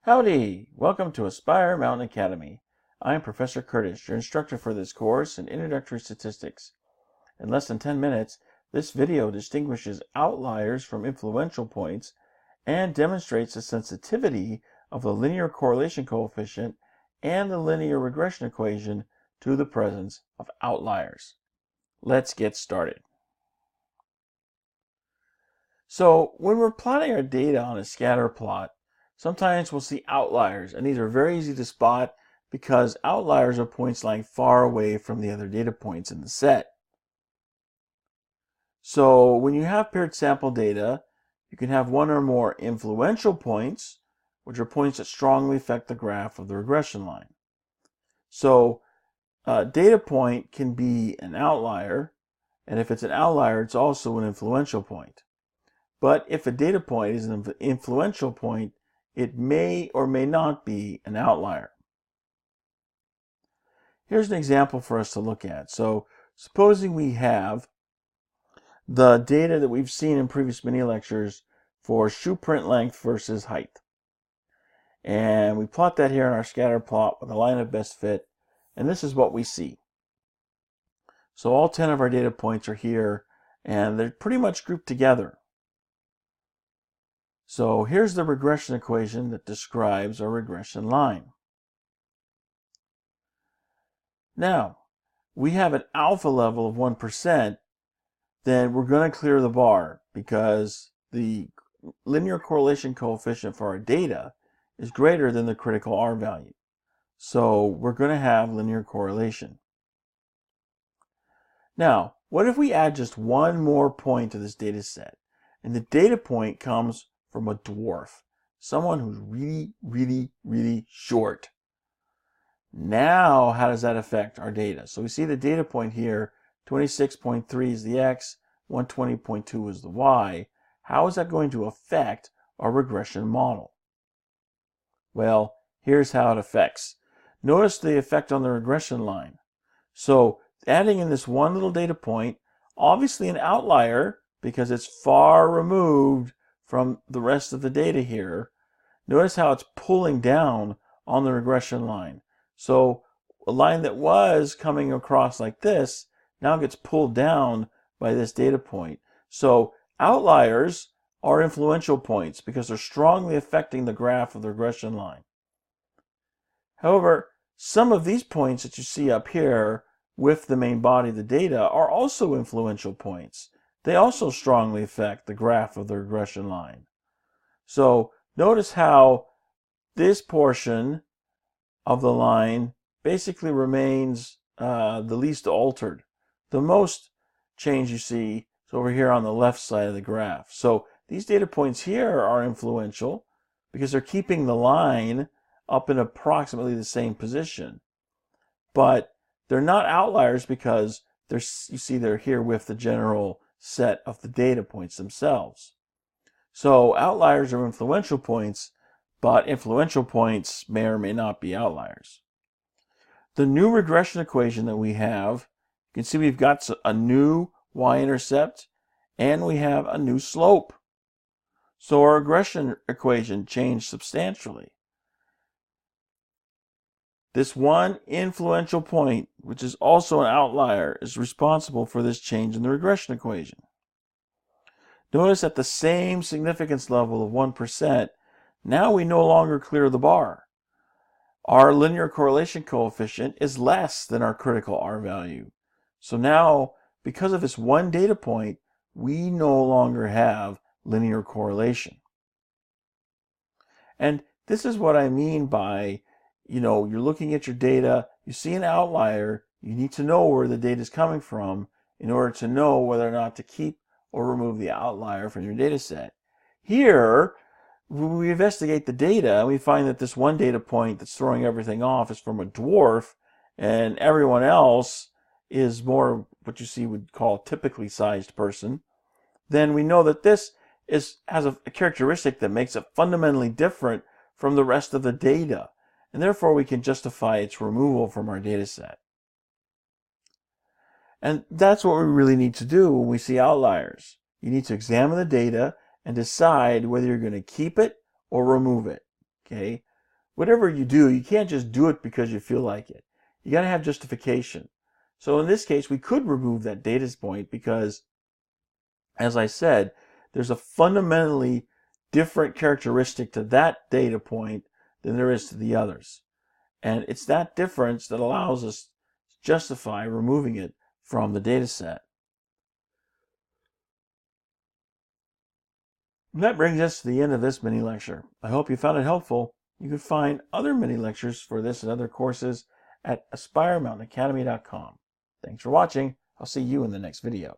Howdy! Welcome to Aspire Mountain Academy. I am Professor Curtis, your instructor for this course in Introductory Statistics. In less than 10 minutes, this video distinguishes outliers from influential points and demonstrates the sensitivity of the linear correlation coefficient and the linear regression equation to the presence of outliers. Let's get started. So when we're plotting our data on a scatter plot, sometimes we'll see outliers, and these are very easy to spot because outliers are points lying far away from the other data points in the set. So when you have paired sample data, you can have one or more influential points, which are points that strongly affect the graph of the regression line. So a data point can be an outlier, and if it's an outlier, it's also an influential point. But if a data point is an influential point, it may or may not be an outlier. Here's an example for us to look at. So supposing we have the data that we've seen in previous mini lectures for shoe print length versus height. And we plot that here in our scatter plot with a line of best fit, and this is what we see. So all 10 of our data points are here, and they're pretty much grouped together. So here's the regression equation that describes our regression line. Now, we have an alpha level of 1%, then we're going to clear the bar because the linear correlation coefficient for our data is greater than the critical R value. So we're going to have linear correlation. Now, what if we add just one more point to this data set, and the data point comes from a dwarf, someone who's really short? Now, how does that affect our data? So we see the data point here, 26.3 is the X, 120.2 is the Y. How is that going to affect our regression model? Well, here's how it affects. Notice the effect on the regression line. So adding in this one little data point, obviously an outlier because it's far removed from the rest of the data here. Notice how it's pulling down on the regression line. So a line that was coming across like this now gets pulled down by this data point. So outliers are influential points because they're strongly affecting the graph of the regression line. However, some of these points that you see up here with the main body of the data are also influential points. They also strongly affect the graph of the regression line. So notice how this portion of the line basically remains the least altered. The most change you see is over here on the left side of the graph. So these data points here are influential because they're keeping the line up in approximately the same position. But they're not outliers because you see they're here with the general set of the data points themselves. So outliers are influential points, but influential points may or may not be outliers. The new regression equation that we have, you can see we've got a new y-intercept and we have a new slope. So our regression equation changed substantially. This one influential point, which is also an outlier, is responsible for this change in the regression equation. Notice at the same significance level of 1%, now we no longer clear the bar. Our linear correlation coefficient is less than our critical R value. So now, because of this one data point, we no longer have linear correlation. And this is what I mean by, you're looking at your data, you see an outlier, you need to know where the data is coming from in order to know whether or not to keep or remove the outlier from your data set. Here, we investigate the data and we find that this one data point that's throwing everything off is from a dwarf, and everyone else is more what you see would call a typically sized person. Then we know that this has a characteristic that makes it fundamentally different from the rest of the data, and therefore we can justify its removal from our data set. And that's what we really need to do when we see outliers. You need to examine the data and decide whether you're going to keep it or remove it. Okay? whatever you do, you can't just do it because you feel like it. You got to have justification. So in this case, we could remove that data point because, as I said, there's a fundamentally different characteristic to that data point than there is to the others. And it's that difference that allows us to justify removing it from the data set. And that brings us to the end of this mini lecture. I hope you found it helpful. You can find other mini lectures for this and other courses at AspireMountainAcademy.com. Thanks for watching. I'll see you in the next video.